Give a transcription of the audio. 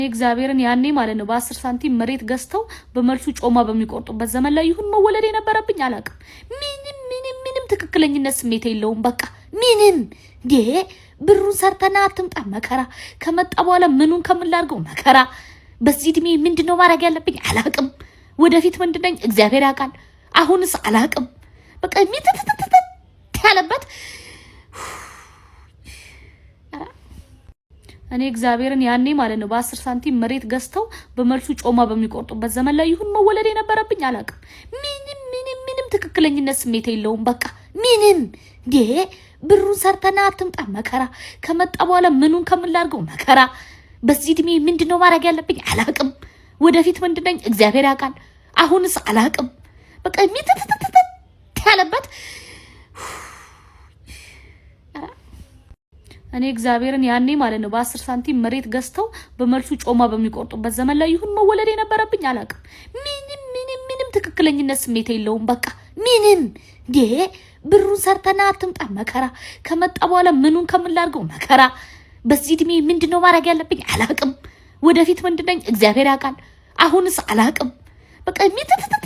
እግዚአብሔርን ያኔ ማለት ነው በ10 ሳንቲም መሬት ገዝተው በመልሱ ጮማ በሚቆርጡበት ዘመን ላይ ይሁን መወለድ የነበረብኝ አላቅም። ምንም ትክክለኝነት ስሜት የለውም። በቃ ምንም ብሩን ሰርተና አትምጣ መከራ ከመጣ በኋላ ምኑን ከምላርገው መከራ። በዚህ እድሜ ምንድነው ማድረግ ያለብኝ አላቅም። ወደፊት ምንድነኝ እግዚአብሔር ያውቃል። አሁንስ አላቅም። በቃ ሚተተተተ ያለበት እኔ እግዚአብሔርን ያኔ ማለት ነው በ10 ሳንቲም መሬት ገዝተው በመልሱ ጮማ በሚቆርጡበት ዘመን ላይ ይሁን መወለድ የነበረብኝ አላቅም። ምንም ትክክለኝነት ስሜት የለውም። በቃ ምንም ብሩን ሰርተና አትምጣ መከራ ከመጣ በኋላ ምኑን ከምላርገው መከራ። በዚህ እድሜ ምንድነው ማድረግ ያለብኝ አላቅም። ወደፊት ምንድነኝ እግዚአብሔር ያውቃል። አሁንስ አላቅም። በቃ ሚተተተተ ያለበት እኔ እግዚአብሔርን ያኔ ማለት ነው በ10 ሳንቲም መሬት ገዝተው በመልሱ ጮማ በሚቆርጡበት ዘመን ላይ ይሁን መወለድ የነበረብኝ አላቅም። ምንም ትክክለኝነት ስሜት የለውም። በቃ ምንም ብሩን ሰርተና አትምጣ መከራ ከመጣ በኋላ ምኑን ከምላርገው መከራ። በዚህ እድሜ ምንድነው ማድረግ ያለብኝ አላቅም። ወደፊት ምንድነኝ እግዚአብሔር ያውቃል። አሁንስ አላቅም። በቃ ሚተተተተ